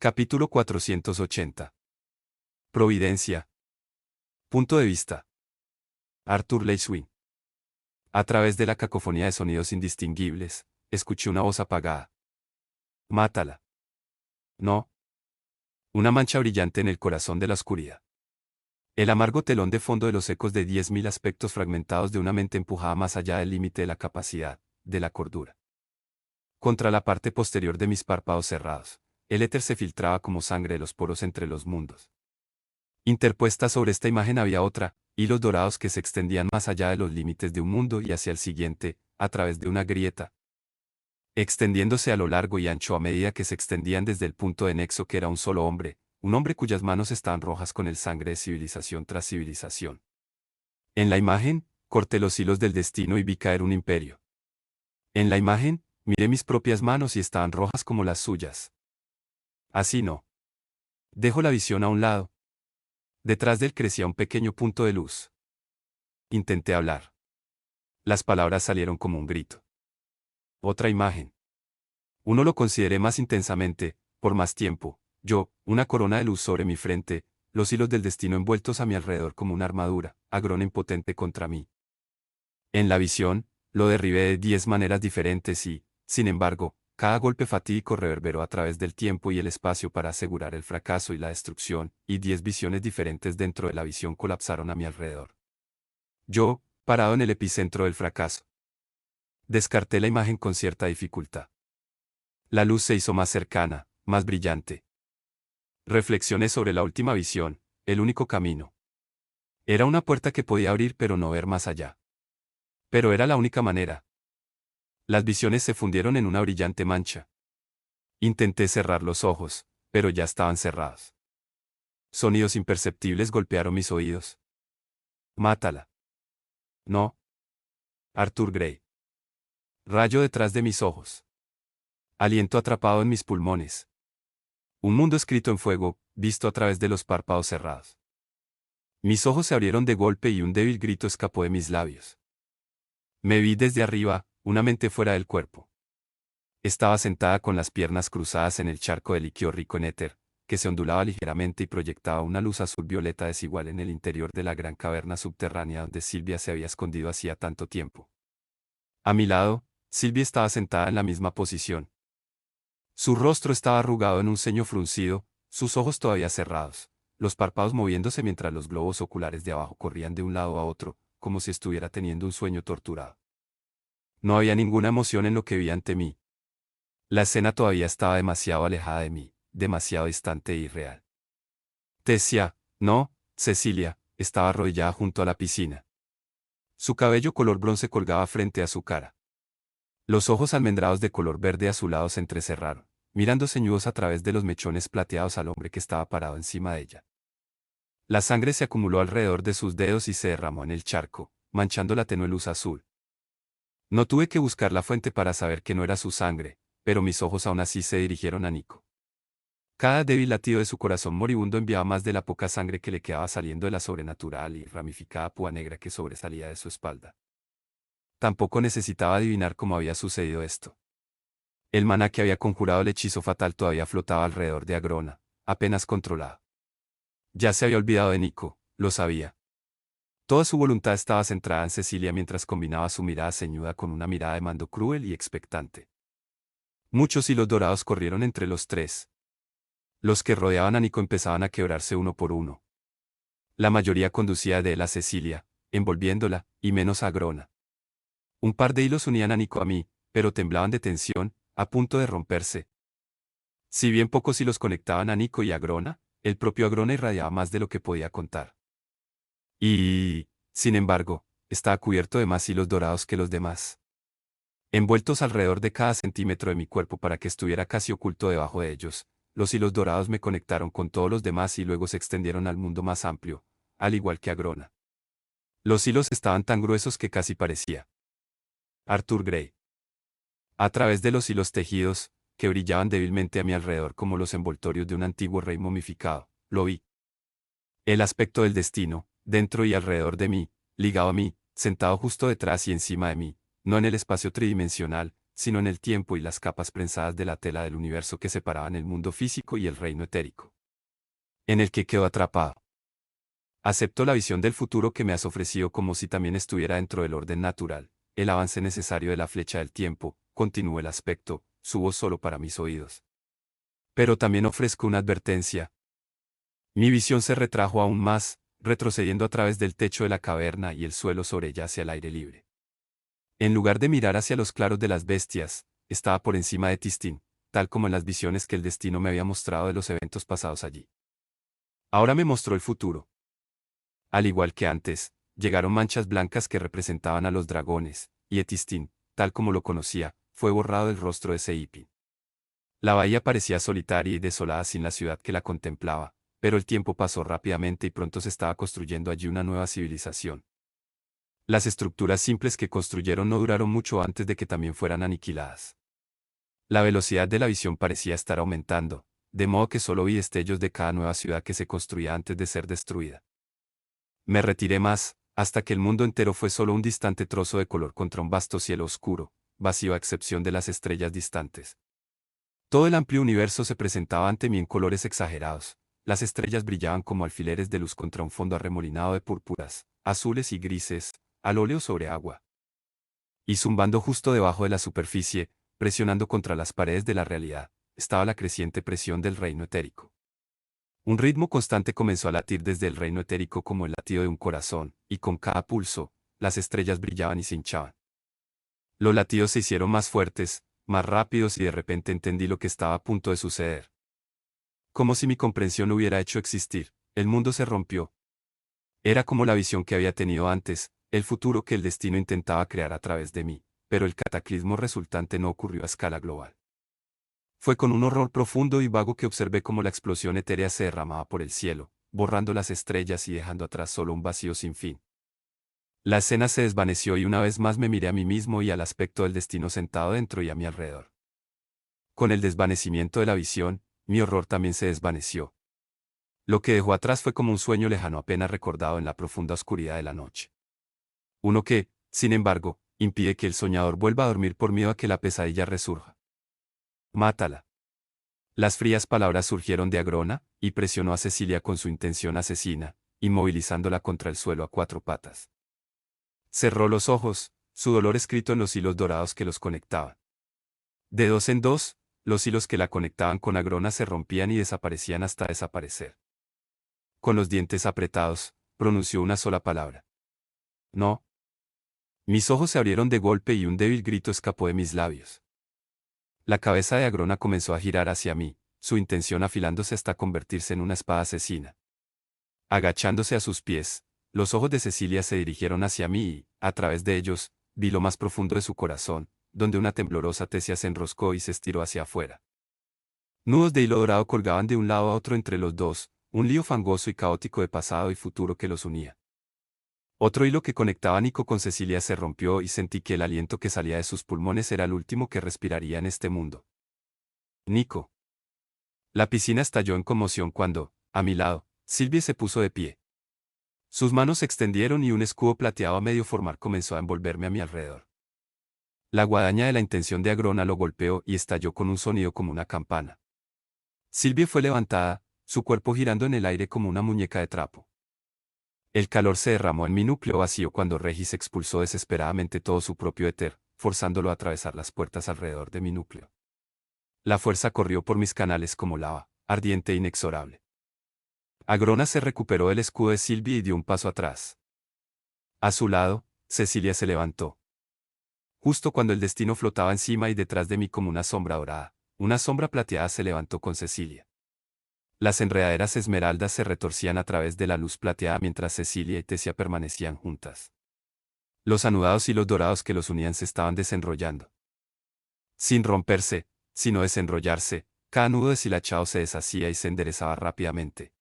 Capítulo 480. Providencia. Punto de vista. Arthur Leiswin. A través de la cacofonía de sonidos indistinguibles, escuché una voz apagada. Mátala. No. Una mancha brillante en el corazón de la oscuridad. El amargo telón de fondo de los ecos de 10.000 aspectos fragmentados de una mente empujada más allá del límite de la capacidad, de la cordura. Contra la parte posterior de mis párpados cerrados, el éter se filtraba como sangre de los poros entre los mundos. Interpuesta sobre esta imagen había otra, hilos dorados que se extendían más allá de los límites de un mundo y hacia el siguiente, a través de una grieta, extendiéndose a lo largo y ancho a medida que se extendían desde el punto de nexo que era un solo hombre, un hombre cuyas manos estaban rojas con el sangre de civilización tras civilización. En la imagen, corté los hilos del destino y vi caer un imperio. En la imagen, miré mis propias manos y estaban rojas como las suyas. Así no. Dejo la visión a un lado. Detrás de él crecía un pequeño punto de luz. Intenté hablar. Las palabras salieron como un grito. Otra imagen. Uno lo consideré más intensamente, por más tiempo. Yo, una corona de luz sobre mi frente, los hilos del destino envueltos a mi alrededor como una armadura, Agrona impotente contra mí. En la visión, lo derribé de 10 maneras diferentes y, sin embargo, cada golpe fatídico reverberó a través del tiempo y el espacio para asegurar el fracaso y la destrucción, y 10 visiones diferentes dentro de la visión colapsaron a mi alrededor. Yo, parado en el epicentro del fracaso. Descarté la imagen con cierta dificultad. La luz se hizo más cercana, más brillante. Reflexioné sobre la última visión, el único camino. Era una puerta que podía abrir pero no ver más allá. Pero era la única manera. Las visiones se fundieron en una brillante mancha. Intenté cerrar los ojos, pero ya estaban cerrados. Sonidos imperceptibles golpearon mis oídos. Mátala. No. Arthur Gray. Rayo detrás de mis ojos. Aliento atrapado en mis pulmones. Un mundo escrito en fuego, visto a través de los párpados cerrados. Mis ojos se abrieron de golpe y un débil grito escapó de mis labios. Me vi desde arriba, una mente fuera del cuerpo. Estaba sentada con las piernas cruzadas en el charco de líquido rico en éter, que se ondulaba ligeramente y proyectaba una luz azul-violeta desigual en el interior de la gran caverna subterránea donde Silvia se había escondido hacía tanto tiempo. A mi lado, Silvia estaba sentada en la misma posición. Su rostro estaba arrugado en un ceño fruncido, sus ojos todavía cerrados, los párpados moviéndose mientras los globos oculares de abajo corrían de un lado a otro, como si estuviera teniendo un sueño torturado. No había ninguna emoción en lo que vi ante mí. La escena todavía estaba demasiado alejada de mí, demasiado distante e irreal. Tessia, no, Cecilia, estaba arrodillada junto a la piscina. Su cabello color bronce colgaba frente a su cara. Los ojos almendrados de color verde azulado se entrecerraron, mirando ceñudos a través de los mechones plateados al hombre que estaba parado encima de ella. La sangre se acumuló alrededor de sus dedos y se derramó en el charco, manchando la tenue luz azul. No tuve que buscar la fuente para saber que no era su sangre, pero mis ojos aún así se dirigieron a Nico. Cada débil latido de su corazón moribundo enviaba más de la poca sangre que le quedaba saliendo de la sobrenatural y ramificada púa negra que sobresalía de su espalda. Tampoco necesitaba adivinar cómo había sucedido esto. El maná que había conjurado el hechizo fatal todavía flotaba alrededor de Agrona, apenas controlado. Ya se había olvidado de Nico, lo sabía. Toda su voluntad estaba centrada en Cecilia mientras combinaba su mirada ceñuda con una mirada de mando cruel y expectante. Muchos hilos dorados corrieron entre los tres. Los que rodeaban a Nico empezaban a quebrarse uno por uno. La mayoría conducía de él a Cecilia, envolviéndola, y menos a Agrona. Un par de hilos unían a Nico a mí, pero temblaban de tensión, a punto de romperse. Si bien pocos hilos conectaban a Nico y a Agrona, el propio Agrona irradiaba más de lo que podía contar. Y, sin embargo, estaba cubierto de más hilos dorados que los demás. Envueltos alrededor de cada centímetro de mi cuerpo para que estuviera casi oculto debajo de ellos, los hilos dorados me conectaron con todos los demás y luego se extendieron al mundo más amplio, al igual que Agrona. Los hilos estaban tan gruesos que casi parecía Arthur Gray. A través de los hilos tejidos, que brillaban débilmente a mi alrededor como los envoltorios de un antiguo rey momificado, lo vi. El aspecto del destino, dentro y alrededor de mí, ligado a mí, sentado justo detrás y encima de mí, no en el espacio tridimensional, sino en el tiempo y las capas prensadas de la tela del universo que separaban el mundo físico y el reino etérico, en el que quedó atrapado. Acepto la visión del futuro que me has ofrecido como si también estuviera dentro del orden natural, el avance necesario de la flecha del tiempo, continúa el aspecto, su voz solo para mis oídos. Pero también ofrezco una advertencia. Mi visión se retrajo aún más, retrocediendo a través del techo de la caverna y el suelo sobre ella hacia el aire libre. En lugar de mirar hacia los claros de las bestias, estaba por encima de Tistín, tal como en las visiones que el destino me había mostrado de los eventos pasados allí. Ahora me mostró el futuro. Al igual que antes, llegaron manchas blancas que representaban a los dragones, y Etistín, tal como lo conocía, fue borrado del rostro de Seipin. La bahía parecía solitaria y desolada sin la ciudad que la contemplaba, pero el tiempo pasó rápidamente y pronto se estaba construyendo allí una nueva civilización. Las estructuras simples que construyeron no duraron mucho antes de que también fueran aniquiladas. La velocidad de la visión parecía estar aumentando, de modo que solo vi destellos de cada nueva ciudad que se construía antes de ser destruida. Me retiré más, hasta que el mundo entero fue solo un distante trozo de color contra un vasto cielo oscuro, vacío a excepción de las estrellas distantes. Todo el amplio universo se presentaba ante mí en colores exagerados. Las estrellas brillaban como alfileres de luz contra un fondo arremolinado de púrpuras, azules y grises, al óleo sobre agua. Y zumbando justo debajo de la superficie, presionando contra las paredes de la realidad, estaba la creciente presión del reino etérico. Un ritmo constante comenzó a latir desde el reino etérico como el latido de un corazón, y con cada pulso, las estrellas brillaban y se hinchaban. Los latidos se hicieron más fuertes, más rápidos y de repente entendí lo que estaba a punto de suceder. Como si mi comprensión hubiera hecho existir, el mundo se rompió. Era como la visión que había tenido antes, el futuro que el destino intentaba crear a través de mí, pero el cataclismo resultante no ocurrió a escala global. Fue con un horror profundo y vago que observé cómo la explosión etérea se derramaba por el cielo, borrando las estrellas y dejando atrás solo un vacío sin fin. La escena se desvaneció y una vez más me miré a mí mismo y al aspecto del destino sentado dentro y a mi alrededor. Con el desvanecimiento de la visión, mi horror también se desvaneció. Lo que dejó atrás fue como un sueño lejano apenas recordado en la profunda oscuridad de la noche. Uno que, sin embargo, impide que el soñador vuelva a dormir por miedo a que la pesadilla resurja. Mátala. Las frías palabras surgieron de Agrona, y presionó a Cecilia con su intención asesina, inmovilizándola contra el suelo a cuatro patas. Cerró los ojos, su dolor escrito en los hilos dorados que los conectaban. De dos en dos, los hilos que la conectaban con Agrona se rompían y desaparecían hasta desaparecer. Con los dientes apretados, pronunció una sola palabra. No. Mis ojos se abrieron de golpe y un débil grito escapó de mis labios. La cabeza de Agrona comenzó a girar hacia mí, su intención afilándose hasta convertirse en una espada asesina. Agachándose a sus pies, los ojos de Cecilia se dirigieron hacia mí y, a través de ellos, vi lo más profundo de su corazón, donde una temblorosa tesia se enroscó y se estiró hacia afuera. Nudos de hilo dorado colgaban de un lado a otro entre los dos, un lío fangoso y caótico de pasado y futuro que los unía. Otro hilo que conectaba a Nico con Cecilia se rompió y sentí que el aliento que salía de sus pulmones era el último que respiraría en este mundo. Nico. La piscina estalló en conmoción cuando, a mi lado, Silvia se puso de pie. Sus manos se extendieron y un escudo plateado a medio formar comenzó a envolverme a mi alrededor. La guadaña de la intención de Agrona lo golpeó y estalló con un sonido como una campana. Silvia fue levantada, su cuerpo girando en el aire como una muñeca de trapo. El calor se derramó en mi núcleo vacío cuando Regis expulsó desesperadamente todo su propio éter, forzándolo a atravesar las puertas alrededor de mi núcleo. La fuerza corrió por mis canales como lava, ardiente e inexorable. Agrona se recuperó del escudo de Silvia y dio un paso atrás. A su lado, Cecilia se levantó. Justo cuando el destino flotaba encima y detrás de mí como una sombra dorada, una sombra plateada se levantó con Cecilia. Las enredaderas esmeraldas se retorcían a través de la luz plateada mientras Cecilia y Tesia permanecían juntas. Los anudados hilos dorados que los unían se estaban desenrollando. Sin romperse, sino desenrollarse, cada nudo deshilachado se deshacía y se enderezaba rápidamente.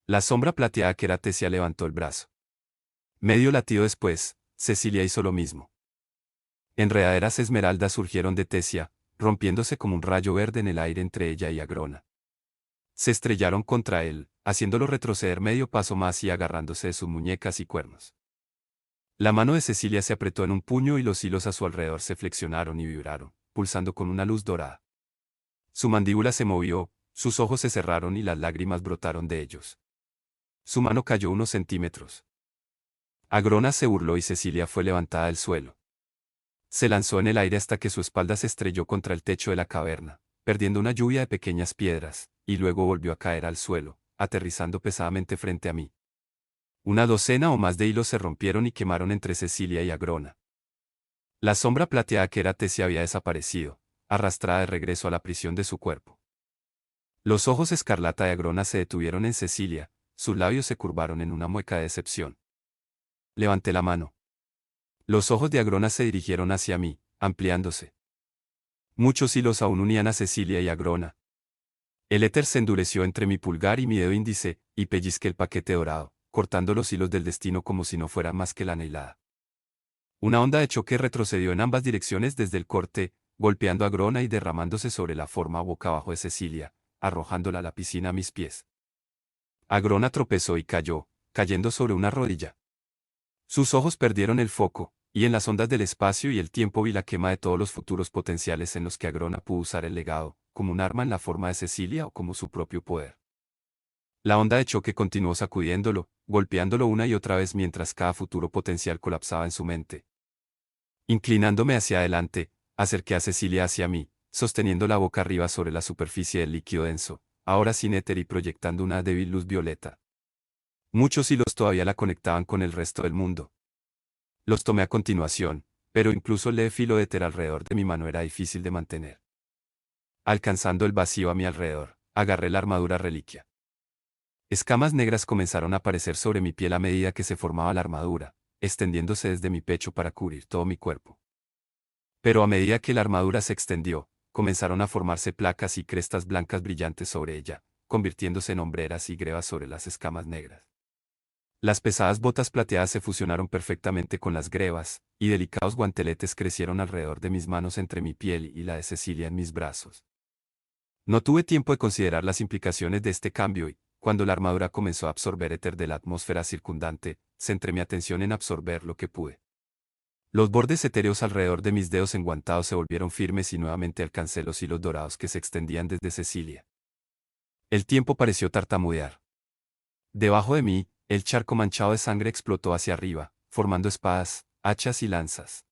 La sombra plateada que era Tesia levantó el brazo. Medio latido después, Cecilia hizo lo mismo. Enredaderas esmeraldas surgieron de Tesia, rompiéndose como un rayo verde en el aire entre ella y Agrona. Se estrellaron contra él, haciéndolo retroceder medio paso más y agarrándose de sus muñecas y cuernos. La mano de Cecilia se apretó en un puño y los hilos a su alrededor se flexionaron y vibraron, pulsando con una luz dorada. Su mandíbula se movió, sus ojos se cerraron y las lágrimas brotaron de ellos. Su mano cayó unos centímetros. Agrona se burló y Cecilia fue levantada del suelo. Se lanzó en el aire hasta que su espalda se estrelló contra el techo de la caverna, perdiendo una lluvia de pequeñas piedras, y luego volvió a caer al suelo, aterrizando pesadamente frente a mí. Una docena o más de hilos se rompieron y quemaron entre Cecilia y Agrona. La sombra plateada que era Tessia había desaparecido, arrastrada de regreso a la prisión de su cuerpo. Los ojos escarlata de Agrona se detuvieron en Cecilia, sus labios se curvaron en una mueca de decepción. Levanté la mano. Los ojos de Agrona se dirigieron hacia mí, ampliándose. Muchos hilos aún unían a Cecilia y Agrona. El éter se endureció entre mi pulgar y mi dedo índice, y pellizqué el paquete dorado, cortando los hilos del destino como si no fuera más que la anhelada. Una onda de choque retrocedió en ambas direcciones desde el corte, golpeando a Agrona y derramándose sobre la forma boca abajo de Cecilia, arrojándola a la piscina a mis pies. Agrona tropezó y cayó, cayendo sobre una rodilla. Sus ojos perdieron el foco, y en las ondas del espacio y el tiempo vi la quema de todos los futuros potenciales en los que Agrona pudo usar el legado, como un arma en la forma de Cecilia o como su propio poder. La onda de choque continuó sacudiéndolo, golpeándolo una y otra vez mientras cada futuro potencial colapsaba en su mente. Inclinándome hacia adelante, acerqué a Cecilia hacia mí, sosteniendo la boca arriba sobre la superficie del líquido denso, ahora sin éter y proyectando una débil luz violeta. Muchos hilos todavía la conectaban con el resto del mundo. Los tomé a continuación, pero incluso el leve filo de éter alrededor de mi mano era difícil de mantener. Alcanzando el vacío a mi alrededor, agarré la armadura reliquia. Escamas negras comenzaron a aparecer sobre mi piel a medida que se formaba la armadura, extendiéndose desde mi pecho para cubrir todo mi cuerpo. Pero a medida que la armadura se extendió, comenzaron a formarse placas y crestas blancas brillantes sobre ella, convirtiéndose en hombreras y grebas sobre las escamas negras. Las pesadas botas plateadas se fusionaron perfectamente con las grebas, y delicados guanteletes crecieron alrededor de mis manos entre mi piel y la de Cecilia en mis brazos. No tuve tiempo de considerar las implicaciones de este cambio y, cuando la armadura comenzó a absorber éter de la atmósfera circundante, centré mi atención en absorber lo que pude. Los bordes etéreos alrededor de mis dedos enguantados se volvieron firmes y nuevamente alcancé los hilos dorados que se extendían desde Cecilia. El tiempo pareció tartamudear. Debajo de mí, el charco manchado de sangre explotó hacia arriba, formando espadas, hachas y lanzas.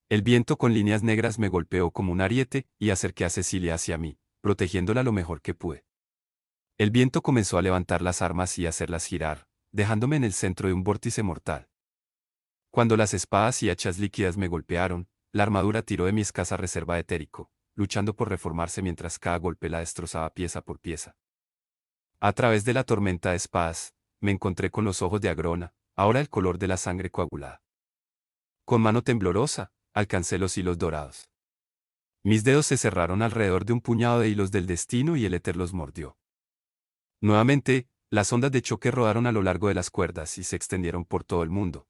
El viento con líneas negras me golpeó como un ariete y acerqué a Cecilia hacia mí, protegiéndola lo mejor que pude. El viento comenzó a levantar las armas y hacerlas girar, dejándome en el centro de un vórtice mortal. Cuando las espadas y hachas líquidas me golpearon, la armadura tiró de mi escasa reserva de etérico, luchando por reformarse mientras cada golpe la destrozaba pieza por pieza. A través de la tormenta de espadas, me encontré con los ojos de Agrona, ahora el color de la sangre coagulada. Con mano temblorosa, alcancé los hilos dorados. Mis dedos se cerraron alrededor de un puñado de hilos del destino y el éter los mordió. Nuevamente, las ondas de choque rodaron a lo largo de las cuerdas y se extendieron por todo el mundo.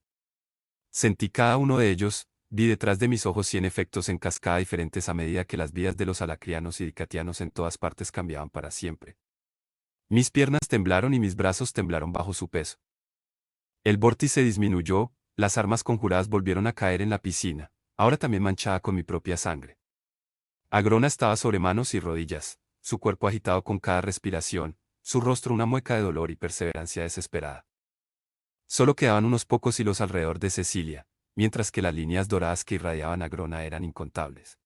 Sentí cada uno de ellos, vi detrás de mis ojos 100 efectos en cascada diferentes a medida que las vidas de los alacrianos y dicatianos en todas partes cambiaban para siempre. Mis piernas temblaron y mis brazos temblaron bajo su peso. El vórtice disminuyó, las armas conjuradas volvieron a caer en la piscina, ahora también manchada con mi propia sangre. Agrona estaba sobre manos y rodillas, su cuerpo agitado con cada respiración, su rostro una mueca de dolor y perseverancia desesperada. Solo quedaban unos pocos hilos alrededor de Cecilia, mientras que las líneas doradas que irradiaban a Agrona eran incontables.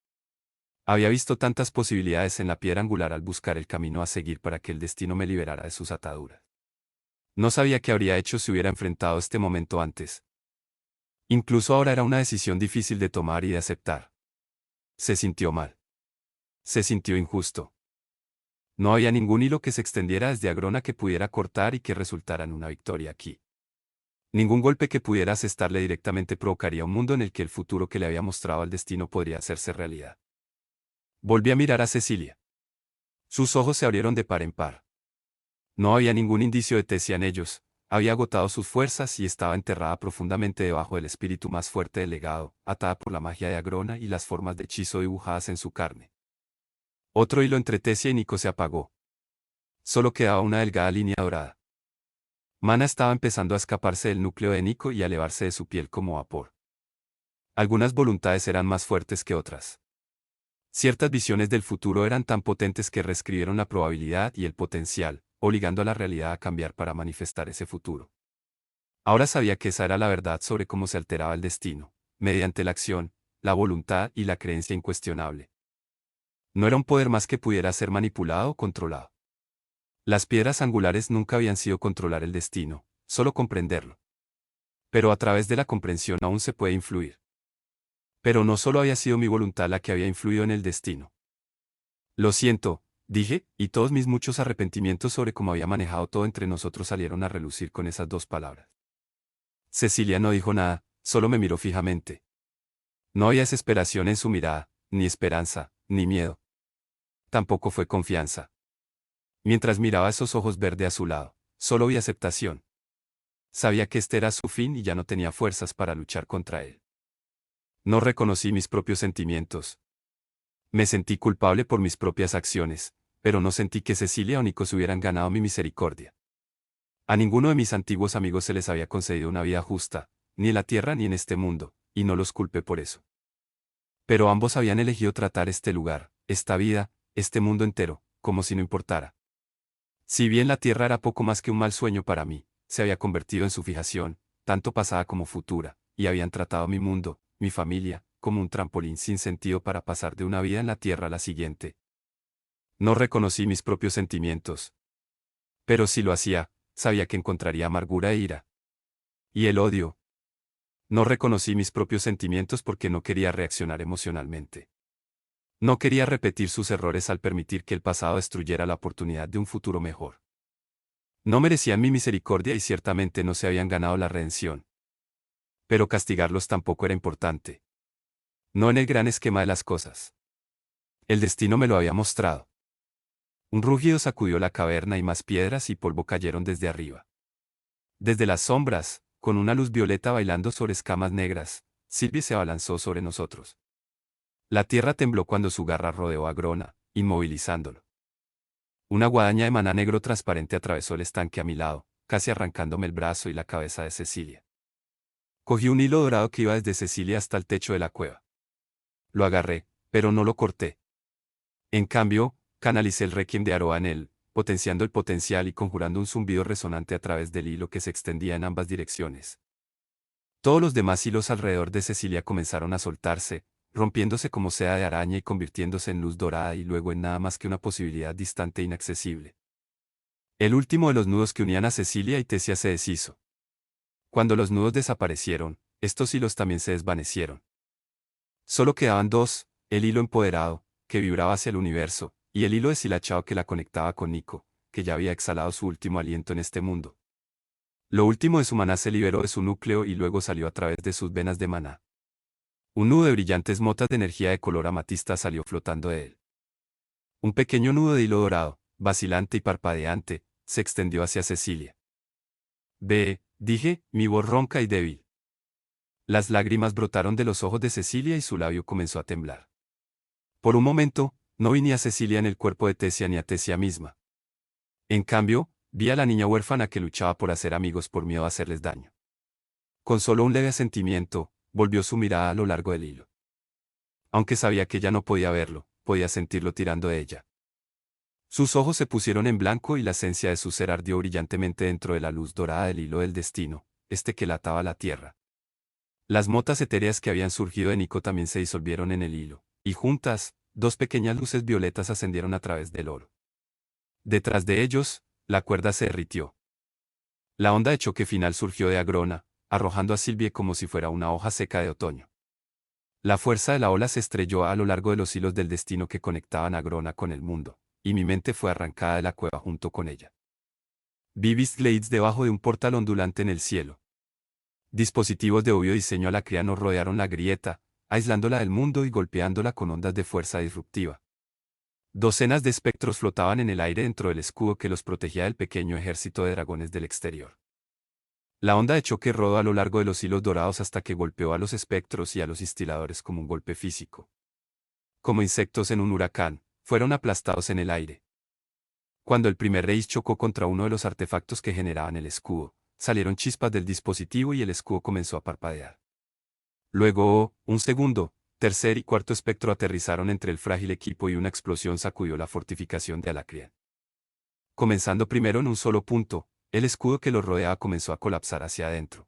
Había visto tantas posibilidades en la piedra angular al buscar el camino a seguir para que el destino me liberara de sus ataduras. No sabía qué habría hecho si hubiera enfrentado este momento antes. Incluso ahora era una decisión difícil de tomar y de aceptar. Se sintió mal. Se sintió injusto. No había ningún hilo que se extendiera desde Agrona que pudiera cortar y que resultara en una victoria aquí. Ningún golpe que pudiera asestarle directamente provocaría un mundo en el que el futuro que le había mostrado el destino podría hacerse realidad. Volví a mirar a Cecilia. Sus ojos se abrieron de par en par. No había ningún indicio de Tessia en ellos, había agotado sus fuerzas y estaba enterrada profundamente debajo del espíritu más fuerte del legado, atada por la magia de Agrona y las formas de hechizo dibujadas en su carne. Otro hilo entre Tessia y Nico se apagó. Solo quedaba una delgada línea dorada. Mana estaba empezando a escaparse del núcleo de Nico y a elevarse de su piel como vapor. Algunas voluntades eran más fuertes que otras. Ciertas visiones del futuro eran tan potentes que reescribieron la probabilidad y el potencial, obligando a la realidad a cambiar para manifestar ese futuro. Ahora sabía que esa era la verdad sobre cómo se alteraba el destino, mediante la acción, la voluntad y la creencia incuestionable. No era un poder más que pudiera ser manipulado o controlado. Las piedras angulares nunca habían sido controlar el destino, solo comprenderlo. Pero a través de la comprensión aún se puede influir. Pero no solo había sido mi voluntad la que había influido en el destino. Lo siento, dije, y todos mis muchos arrepentimientos sobre cómo había manejado todo entre nosotros salieron a relucir con esas dos palabras. Cecilia no dijo nada, solo me miró fijamente. No había desesperación en su mirada, ni esperanza, ni miedo. Tampoco fue confianza. Mientras miraba esos ojos verde a su lado, solo vi aceptación. Sabía que este era su fin y ya no tenía fuerzas para luchar contra él. No reconocí mis propios sentimientos. Me sentí culpable por mis propias acciones, pero no sentí que Cecilia o Nico se hubieran ganado mi misericordia. A ninguno de mis antiguos amigos se les había concedido una vida justa, ni en la tierra ni en este mundo, y no los culpé por eso. Pero ambos habían elegido tratar este lugar, esta vida, este mundo entero, como si no importara. Si bien la tierra era poco más que un mal sueño para mí, se había convertido en su fijación, tanto pasada como futura, y habían tratado mi mundo, mi familia, como un trampolín sin sentido para pasar de una vida en la tierra a la siguiente. No reconocí mis propios sentimientos. Pero si lo hacía, sabía que encontraría amargura e ira. Y el odio. No reconocí mis propios sentimientos porque no quería reaccionar emocionalmente. No quería repetir sus errores al permitir que el pasado destruyera la oportunidad de un futuro mejor. No merecían mi misericordia y ciertamente no se habían ganado la redención. Pero castigarlos tampoco era importante. No en el gran esquema de las cosas. El destino me lo había mostrado. Un rugido sacudió la caverna y más piedras y polvo cayeron desde arriba. Desde las sombras, con una luz violeta bailando sobre escamas negras, Sylvie se abalanzó sobre nosotros. La tierra tembló cuando su garra rodeó a Grona, inmovilizándolo. Una guadaña de maná negro transparente atravesó el estanque a mi lado, casi arrancándome el brazo y la cabeza de Cecilia. Cogí un hilo dorado que iba desde Cecilia hasta el techo de la cueva. Lo agarré, pero no lo corté. En cambio, canalicé el requiem de Aroa en él, potenciando el potencial y conjurando un zumbido resonante a través del hilo que se extendía en ambas direcciones. Todos los demás hilos alrededor de Cecilia comenzaron a soltarse, rompiéndose como seda de araña y convirtiéndose en luz dorada y luego en nada más que una posibilidad distante e inaccesible. El último de los nudos que unían a Cecilia y Tesia se deshizo. Cuando los nudos desaparecieron, estos hilos también se desvanecieron. Solo quedaban dos, el hilo empoderado, que vibraba hacia el universo, y el hilo deshilachado que la conectaba con Nico, que ya había exhalado su último aliento en este mundo. Lo último de su maná se liberó de su núcleo y luego salió a través de sus venas de maná. Un nudo de brillantes motas de energía de color amatista salió flotando de él. Un pequeño nudo de hilo dorado, vacilante y parpadeante, se extendió hacia Cecilia. Ve, dije, mi voz ronca y débil. Las lágrimas brotaron de los ojos de Cecilia y su labio comenzó a temblar. Por un momento, no vi ni a Cecilia en el cuerpo de Tesia ni a Tesia misma. En cambio, vi a la niña huérfana que luchaba por hacer amigos por miedo a hacerles daño. Con solo un leve asentimiento, volvió su mirada a lo largo del hilo. Aunque sabía que ella no podía verlo, podía sentirlo tirando de ella. Sus ojos se pusieron en blanco y la esencia de su ser ardió brillantemente dentro de la luz dorada del hilo del destino, este que la ataba a la tierra. Las motas etéreas que habían surgido de Nico también se disolvieron en el hilo, y juntas, dos pequeñas luces violetas ascendieron a través del oro. Detrás de ellos, la cuerda se derritió. La onda de choque final surgió de Agrona, arrojando a Sylvie como si fuera una hoja seca de otoño. La fuerza de la ola se estrelló a lo largo de los hilos del destino que conectaban a Agrona con el mundo, y mi mente fue arrancada de la cueva junto con ella. Vi Glades debajo de un portal ondulante en el cielo. Dispositivos de obvio diseño alacriano rodearon la grieta, aislándola del mundo y golpeándola con ondas de fuerza disruptiva. Docenas de espectros flotaban en el aire dentro del escudo que los protegía del pequeño ejército de dragones del exterior. La onda de choque rodó a lo largo de los hilos dorados hasta que golpeó a los espectros y a los instiladores como un golpe físico. Como insectos en un huracán, fueron aplastados en el aire. Cuando el primer Reis chocó contra uno de los artefactos que generaban el escudo, salieron chispas del dispositivo y el escudo comenzó a parpadear. Luego, un segundo, tercer y cuarto espectro aterrizaron entre el frágil equipo y una explosión sacudió la fortificación de Alacrian. Comenzando primero en un solo punto, el escudo que lo rodeaba comenzó a colapsar hacia adentro.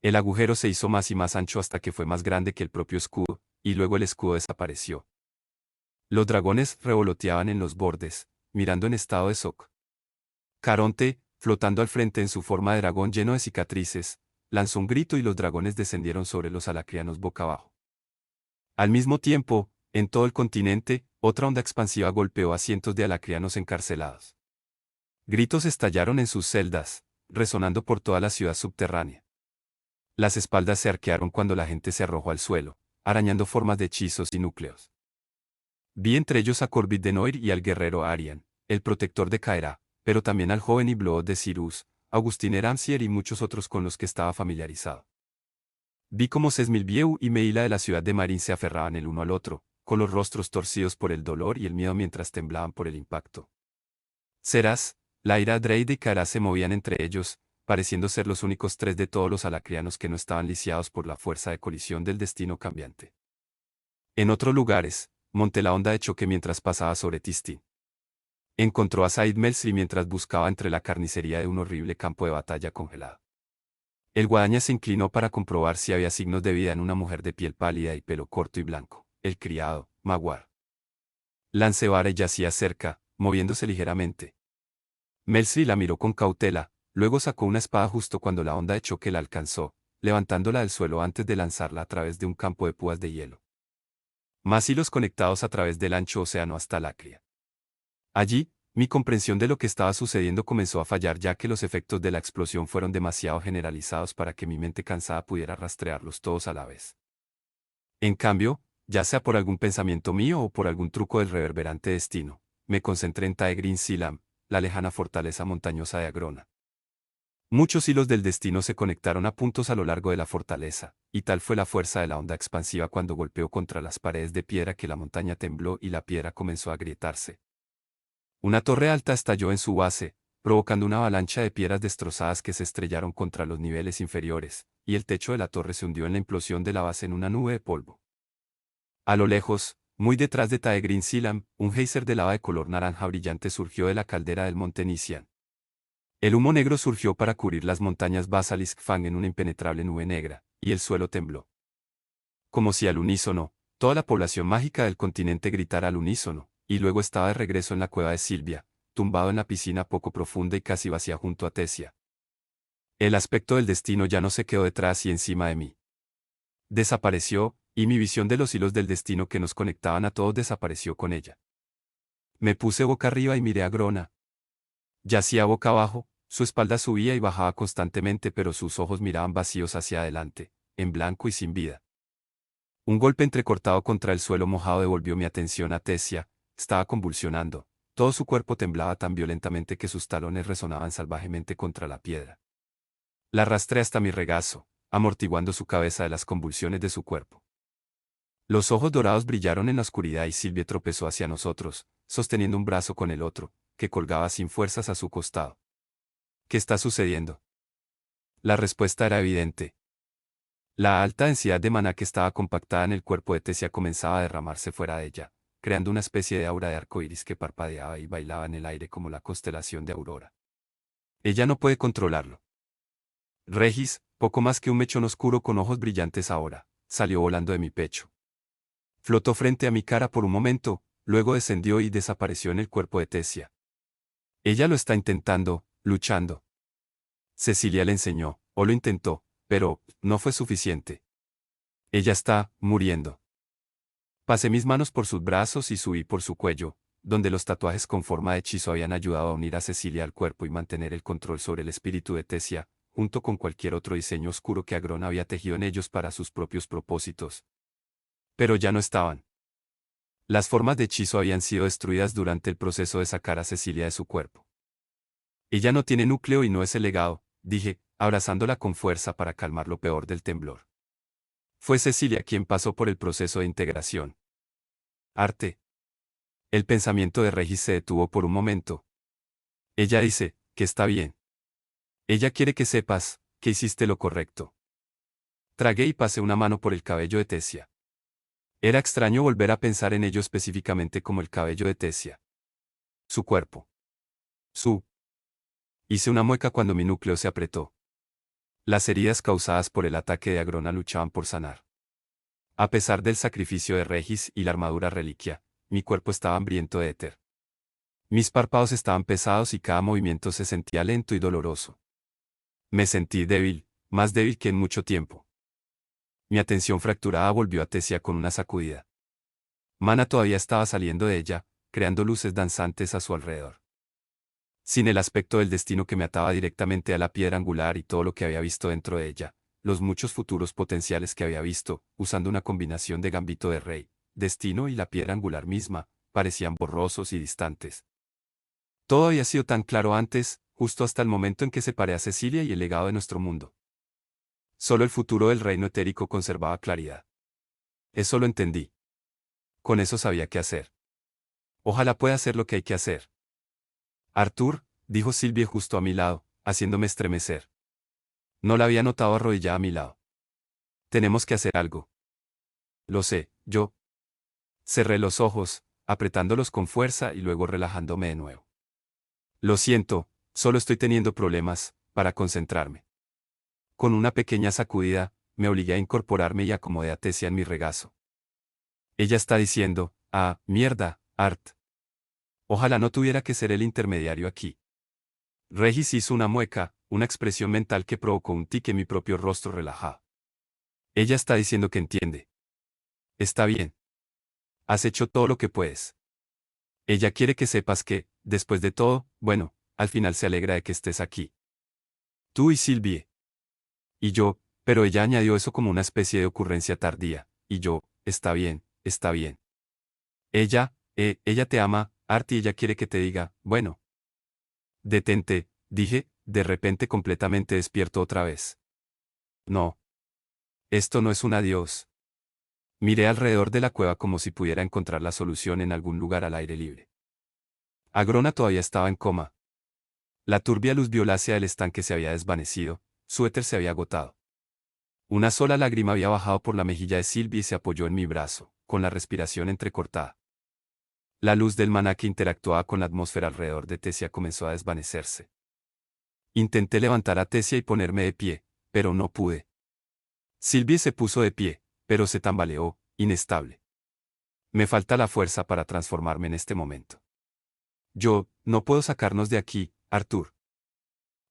El agujero se hizo más y más ancho hasta que fue más grande que el propio escudo, y luego el escudo desapareció. Los dragones revoloteaban en los bordes, mirando en estado de shock. Caronte, flotando al frente en su forma de dragón lleno de cicatrices, lanzó un grito y los dragones descendieron sobre los alacrianos boca abajo. Al mismo tiempo, en todo el continente, otra onda expansiva golpeó a cientos de alacrianos encarcelados. Gritos estallaron en sus celdas, resonando por toda la ciudad subterránea. Las espaldas se arquearon cuando la gente se arrojó al suelo, arañando formas de hechizos y núcleos. Vi entre ellos a Corvid de Noir y al guerrero Arian, el protector de Caerá, pero también al joven Iblood de Cyrus, Agustín Eramsier y muchos otros con los que estaba familiarizado. Vi cómo Sesmilvieu y Meila de la ciudad de Marín se aferraban el uno al otro, con los rostros torcidos por el dolor y el miedo mientras temblaban por el impacto. Serás, Laira Dreide y Caerá se movían entre ellos, pareciendo ser los únicos tres de todos los alacrianos que no estaban lisiados por la fuerza de colisión del destino cambiante. En otros lugares, monté la onda de choque mientras pasaba sobre Tistín. Encontró a Said Melsri mientras buscaba entre la carnicería de un horrible campo de batalla congelado. El guadaña se inclinó para comprobar si había signos de vida en una mujer de piel pálida y pelo corto y blanco, el criado, Maguar. Lancevara yacía cerca, moviéndose ligeramente. Melsri la miró con cautela, luego sacó una espada justo cuando la onda de choque la alcanzó, levantándola del suelo antes de lanzarla a través de un campo de púas de hielo. Más hilos conectados a través del ancho océano hasta Lacria. Allí, mi comprensión de lo que estaba sucediendo comenzó a fallar ya que los efectos de la explosión fueron demasiado generalizados para que mi mente cansada pudiera rastrearlos todos a la vez. En cambio, ya sea por algún pensamiento mío o por algún truco del reverberante destino, me concentré en Taegrin Silam, la lejana fortaleza montañosa de Agrona. Muchos hilos del destino se conectaron a puntos a lo largo de la fortaleza, y tal fue la fuerza de la onda expansiva cuando golpeó contra las paredes de piedra que la montaña tembló y la piedra comenzó a agrietarse. Una torre alta estalló en su base, provocando una avalancha de piedras destrozadas que se estrellaron contra los niveles inferiores, y el techo de la torre se hundió en la implosión de la base en una nube de polvo. A lo lejos, muy detrás de Taegrin Silam, un geyser de lava de color naranja brillante surgió de la caldera del monte Nisian. El humo negro surgió para cubrir las montañas Basalisk Fang en una impenetrable nube negra, y el suelo tembló. Como si al unísono, toda la población mágica del continente gritara al unísono, y luego estaba de regreso en la cueva de Silvia, tumbado en la piscina poco profunda y casi vacía junto a Tesia. El aspecto del destino ya no se quedó detrás y encima de mí. Desapareció, y mi visión de los hilos del destino que nos conectaban a todos desapareció con ella. Me puse boca arriba y miré a Grona. Yacía boca abajo, su espalda subía y bajaba constantemente pero sus ojos miraban vacíos hacia adelante, en blanco y sin vida. Un golpe entrecortado contra el suelo mojado devolvió mi atención a Tesia, estaba convulsionando, todo su cuerpo temblaba tan violentamente que sus talones resonaban salvajemente contra la piedra. La arrastré hasta mi regazo, amortiguando su cabeza de las convulsiones de su cuerpo. Los ojos dorados brillaron en la oscuridad y Silvia tropezó hacia nosotros, sosteniendo un brazo con el otro, que colgaba sin fuerzas a su costado. ¿Qué está sucediendo? La respuesta era evidente. La alta densidad de maná que estaba compactada en el cuerpo de Tesia comenzaba a derramarse fuera de ella, creando una especie de aura de arco iris que parpadeaba y bailaba en el aire como la constelación de Aurora. Ella no puede controlarlo. Regis, poco más que un mechón oscuro con ojos brillantes ahora, salió volando de mi pecho. Flotó frente a mi cara por un momento, luego descendió y desapareció en el cuerpo de Tesia. Ella lo está intentando, luchando. Cecilia le enseñó, o lo intentó, pero no fue suficiente. Ella está muriendo. Pasé mis manos por sus brazos y subí por su cuello, donde los tatuajes con forma de hechizo habían ayudado a unir a Cecilia al cuerpo y mantener el control sobre el espíritu de Tesia, junto con cualquier otro diseño oscuro que Agrón había tejido en ellos para sus propios propósitos. Pero ya no estaban. Las formas de hechizo habían sido destruidas durante el proceso de sacar a Cecilia de su cuerpo. Ella no tiene núcleo y no es el legado, dije, abrazándola con fuerza para calmar lo peor del temblor. Fue Cecilia quien pasó por el proceso de integración. Arte. El pensamiento de Regis se detuvo por un momento, Ella dice, que está bien. Ella quiere que sepas, que hiciste lo correcto. Tragué y pasé una mano por el cabello de Tessia. Era extraño volver a pensar en ello específicamente como el cabello de Tessia. Su cuerpo. Su. Hice una mueca cuando mi núcleo se apretó. Las heridas causadas por el ataque de Agrona luchaban por sanar. A pesar del sacrificio de Regis y la armadura reliquia, mi cuerpo estaba hambriento de éter. Mis párpados estaban pesados y cada movimiento se sentía lento y doloroso. Me sentí débil, más débil que en mucho tiempo. Mi atención fracturada volvió a Tessia con una sacudida. Mana todavía estaba saliendo de ella, creando luces danzantes a su alrededor. Sin el aspecto del destino que me ataba directamente a la piedra angular y todo lo que había visto dentro de ella, los muchos futuros potenciales que había visto, usando una combinación de gambito de rey, destino y la piedra angular misma, parecían borrosos y distantes. Todo había sido tan claro antes, justo hasta el momento en que separé a Cecilia y el legado de nuestro mundo. Solo el futuro del reino etérico conservaba claridad. Eso lo entendí. Con eso sabía qué hacer. Ojalá pueda hacer lo que hay que hacer. Arthur, dijo Sylvie justo a mi lado, haciéndome estremecer. No la había notado arrodillada a mi lado. Tenemos que hacer algo. Lo sé, yo. Cerré los ojos, apretándolos con fuerza y luego relajándome de nuevo. Lo siento, solo estoy teniendo problemas, para concentrarme. Con una pequeña sacudida, me obligué a incorporarme y acomodé a Tessia en mi regazo. Ella está diciendo, ah, mierda, Art. Ojalá no tuviera que ser el intermediario aquí. Regis hizo una mueca, una expresión mental que provocó un tic en mi propio rostro relajado. Ella está diciendo que entiende. Está bien. Has hecho todo lo que puedes. Ella quiere que sepas que, después de todo, bueno, al final se alegra de que estés aquí. Tú y Sylvie. Y yo, pero ella añadió eso como una especie de ocurrencia tardía, y yo, está bien, está bien. Ella te ama, Art, y ella quiere que te diga, bueno. Detente, dije, de repente completamente despierto otra vez. No. Esto no es un adiós. Miré alrededor de la cueva como si pudiera encontrar la solución en algún lugar al aire libre. Agrona todavía estaba en coma. La turbia luz violácea del estanque se había desvanecido, su éter se había agotado. Una sola lágrima había bajado por la mejilla de Sylvie y se apoyó en mi brazo, con la respiración entrecortada. La luz del maná que interactuaba con la atmósfera alrededor de Tessia comenzó a desvanecerse. Intenté levantar a Tessia y ponerme de pie, pero no pude. Sylvie se puso de pie, pero se tambaleó, inestable. Me falta la fuerza para transformarme en este momento. Yo, no puedo sacarnos de aquí, Arthur.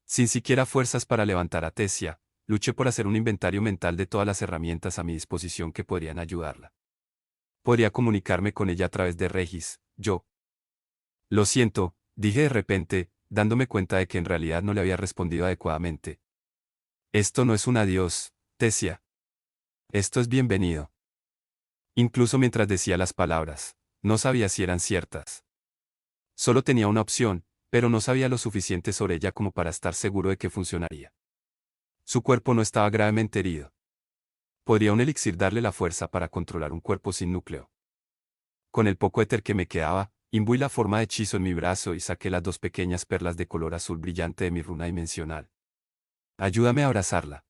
Sin siquiera fuerzas para levantar a Tessia, luché por hacer un inventario mental de todas las herramientas a mi disposición que podrían ayudarla. Podría comunicarme con ella a través de Regis, yo. Lo siento, dije de repente, dándome cuenta de que en realidad no le había respondido adecuadamente. Esto no es un adiós, Tessia. Esto es bienvenido. Incluso mientras decía las palabras, no sabía si eran ciertas. Solo tenía una opción, pero no sabía lo suficiente sobre ella como para estar seguro de que funcionaría. Su cuerpo no estaba gravemente herido. ¿Podría un elixir darle la fuerza para controlar un cuerpo sin núcleo? Con el poco éter que me quedaba, imbuí la forma de hechizo en mi brazo y saqué las dos pequeñas perlas de color azul brillante de mi runa dimensional. Ayúdame a abrazarla.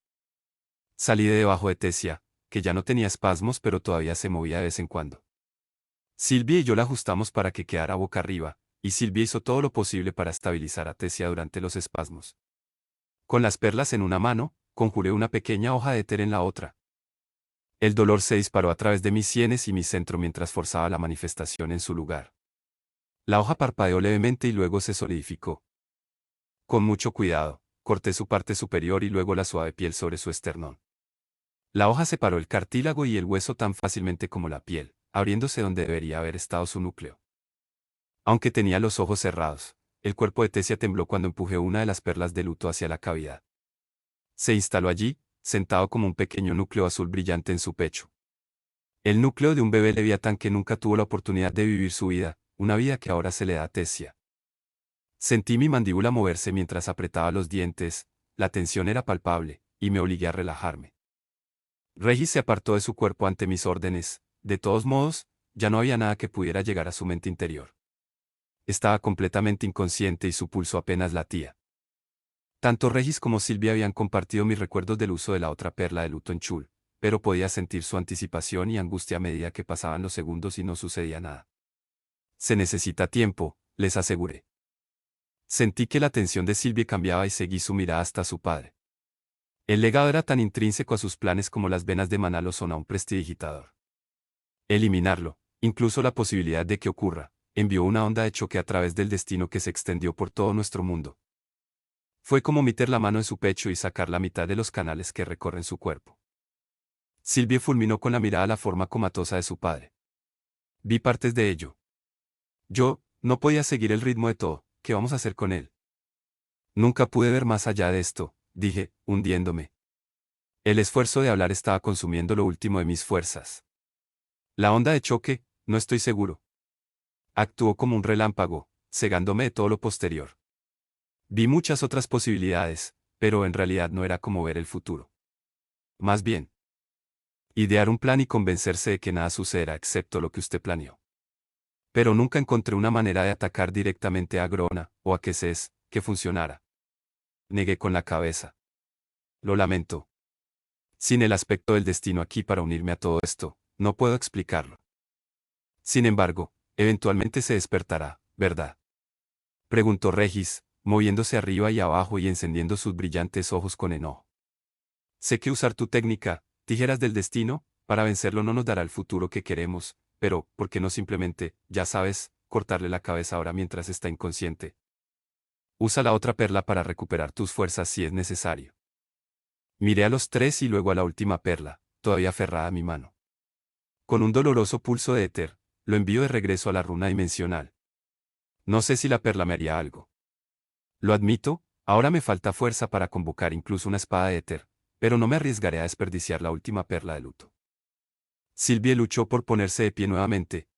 Salí de debajo de Tessia, que ya no tenía espasmos pero todavía se movía de vez en cuando. Sylvie y yo la ajustamos para que quedara boca arriba, y Sylvie hizo todo lo posible para estabilizar a Tessia durante los espasmos. Con las perlas en una mano, conjuré una pequeña hoja de éter en la otra. El dolor se disparó a través de mis sienes y mi centro mientras forzaba la manifestación en su lugar. La hoja parpadeó levemente y luego se solidificó. Con mucho cuidado, corté su parte superior y luego la suave piel sobre su esternón. La hoja separó el cartílago y el hueso tan fácilmente como la piel, abriéndose donde debería haber estado su núcleo. Aunque tenía los ojos cerrados, el cuerpo de Tessia tembló cuando empujé una de las perlas de luto hacia la cavidad. Se instaló allí, sentado como un pequeño núcleo azul brillante en su pecho. El núcleo de un bebé leviatán que nunca tuvo la oportunidad de vivir su vida, una vida que ahora se le da a Tessia. Sentí mi mandíbula moverse mientras apretaba los dientes, la tensión era palpable, y me obligué a relajarme. Regis se apartó de su cuerpo ante mis órdenes, de todos modos, ya no había nada que pudiera llegar a su mente interior. estaba completamente inconsciente y su pulso apenas latía. Tanto Regis como Silvia habían compartido mis recuerdos del uso de la otra perla de luto en Chul, pero podía sentir su anticipación y angustia a medida que pasaban los segundos y no sucedía nada. Se necesita tiempo, les aseguré. Sentí que la atención de Silvia cambiaba y seguí su mirada hasta su padre. El legado era tan intrínseco a sus planes como las venas de Maná lo son a un prestidigitador. Eliminarlo, incluso la posibilidad de que ocurra, envió una onda de choque a través del destino que se extendió por todo nuestro mundo. Fue como meter la mano en su pecho y sacar la mitad de los canales que recorren su cuerpo. Silvia fulminó con la mirada la forma comatosa de su padre. Vi partes de ello. Yo, no podía seguir el ritmo de todo, ¿qué vamos a hacer con él? Nunca pude ver más allá de esto, dije, hundiéndome. El esfuerzo de hablar estaba consumiendo lo último de mis fuerzas. La onda de choque, no estoy seguro. Actuó como un relámpago, cegándome de todo lo posterior. Vi muchas otras posibilidades, pero en realidad no era como ver el futuro. Más bien, idear un plan y convencerse de que nada sucederá excepto lo que usted planeó. Pero nunca encontré una manera de atacar directamente a Grona, o a Queses, que funcionara. Negué con la cabeza. Lo lamento. Sin el aspecto del destino aquí para unirme a todo esto, no puedo explicarlo. Sin embargo, eventualmente se despertará, ¿verdad? Preguntó Regis, moviéndose arriba y abajo y encendiendo sus brillantes ojos con enojo. Sé que usar tu técnica, tijeras del destino, para vencerlo no nos dará el futuro que queremos, pero, ¿por qué no simplemente, ya sabes, cortarle la cabeza ahora mientras está inconsciente? Usa la otra perla para recuperar tus fuerzas si es necesario. Miré a los tres y luego a la última perla, todavía aferrada a mi mano. Con un doloroso pulso de éter, lo envío de regreso a la runa dimensional. No sé si la perla me haría algo. Lo admito, ahora me falta fuerza para convocar incluso una espada de éter, pero no me arriesgaré a desperdiciar la última perla de luto. Silvia luchó por ponerse de pie nuevamente.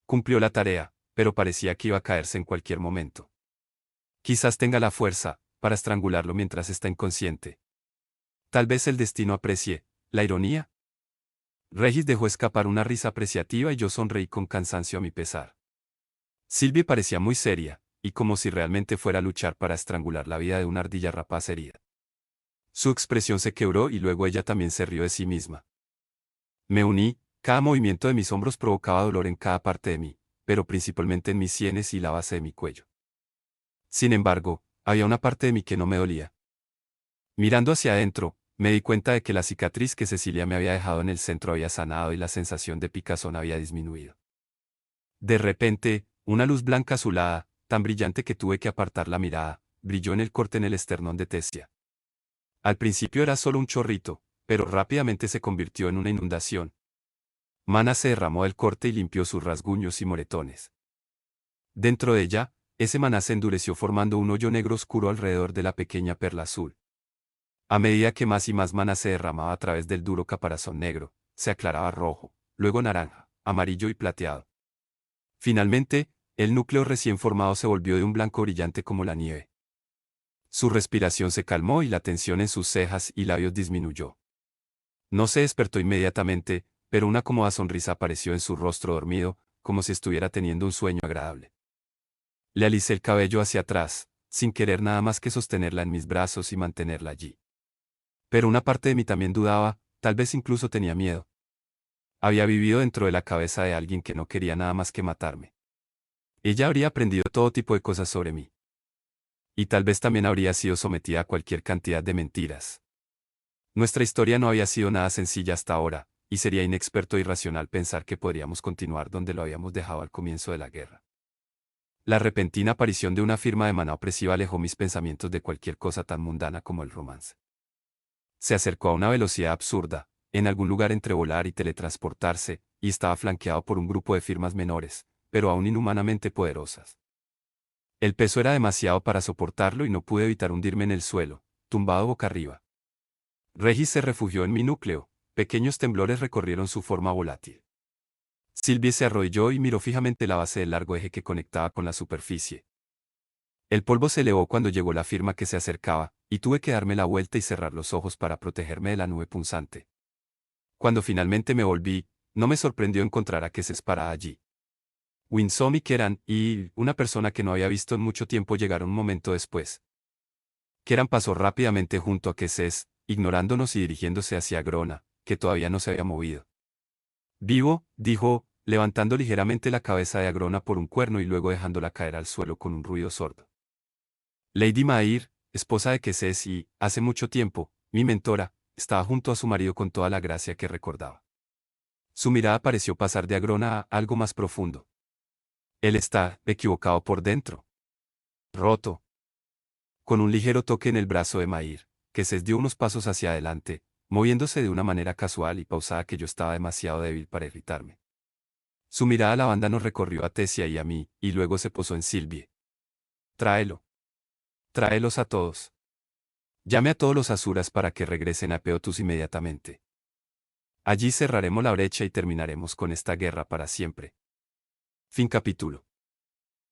Cumplió la tarea, pero parecía que iba a caerse en cualquier momento. Quizás tenga la fuerza, para estrangularlo mientras está inconsciente. Tal vez el destino aprecie, la ironía. Regis dejó escapar una risa apreciativa y yo sonreí con cansancio a mi pesar. Silvia parecía muy seria, y como si realmente fuera a luchar para estrangular la vida de una ardilla rapaz herida. Su expresión se quebró y luego ella también se rió de sí misma. Me uní, cada movimiento de mis hombros provocaba dolor en cada parte de mí, pero principalmente en mis sienes y la base de mi cuello. Sin embargo, había una parte de mí que no me dolía. Mirando hacia adentro, me di cuenta de que la cicatriz que Cecilia me había dejado en el centro había sanado y la sensación de picazón había disminuido. De repente, una luz blanca azulada, tan brillante que tuve que apartar la mirada, brilló en el corte en el esternón de Tessia. Al principio era solo un chorrito, pero rápidamente se convirtió en una inundación. Mana se derramó del corte y limpió sus rasguños y moretones. Dentro de ella, ese maná se endureció formando un hoyo negro oscuro alrededor de la pequeña perla azul. A medida que más y más maná se derramaba a través del duro caparazón negro, se aclaraba rojo, luego naranja, amarillo y plateado. Finalmente, el núcleo recién formado se volvió de un blanco brillante como la nieve. Su respiración se calmó y la tensión en sus cejas y labios disminuyó. No se despertó inmediatamente, pero una cómoda sonrisa apareció en su rostro dormido, como si estuviera teniendo un sueño agradable. Le alicé el cabello hacia atrás, sin querer nada más que sostenerla en mis brazos y mantenerla allí. Pero una parte de mí también dudaba, tal vez incluso tenía miedo. Había vivido dentro de la cabeza de alguien que no quería nada más que matarme. Ella habría aprendido todo tipo de cosas sobre mí. Y tal vez también habría sido sometida a cualquier cantidad de mentiras. Nuestra historia no había sido nada sencilla hasta ahora, y sería inexperto e irracional pensar que podríamos continuar donde lo habíamos dejado al comienzo de la guerra. La repentina aparición de una firma de maná opresiva alejó mis pensamientos de cualquier cosa tan mundana como el romance. Se acercó a una velocidad absurda, en algún lugar entre volar y teletransportarse, y estaba flanqueado por un grupo de firmas menores, pero aún inhumanamente poderosas. El peso era demasiado para soportarlo y no pude evitar hundirme en el suelo, tumbado boca arriba. Regis se refugió en mi núcleo, pequeños temblores recorrieron su forma volátil. Silvia se arrodilló y miró fijamente la base del largo eje que conectaba con la superficie. El polvo se elevó cuando llegó la firma que se acercaba, y tuve que darme la vuelta y cerrar los ojos para protegerme de la nube punzante. Cuando finalmente me volví, no me sorprendió encontrar a Queses parada allí. Winsome y Keran, y una persona que no había visto en mucho tiempo llegaron un momento después. Keran pasó rápidamente junto a Keses, ignorándonos y dirigiéndose hacia Grona, que todavía no se había movido. Vivo, dijo, levantando ligeramente la cabeza de Agrona por un cuerno y luego dejándola caer al suelo con un ruido sordo. Lady Mair, esposa de Keses y, hace mucho tiempo, mi mentora, estaba junto a su marido con toda la gracia que recordaba. Su mirada pareció pasar de Agrona a algo más profundo. Él está equivocado por dentro. Roto. Con un ligero toque en el brazo de Mair, Keses dio unos pasos hacia adelante, moviéndose de una manera casual y pausada que yo estaba demasiado débil para irritarme. Su mirada lavanda nos recorrió a Tessia y a mí, y luego se posó en Sylvie. Tráelo. Tráelos a todos. Llame a todos los asuras para que regresen a Peotus inmediatamente. Allí cerraremos la brecha y terminaremos con esta guerra para siempre. Fin capítulo.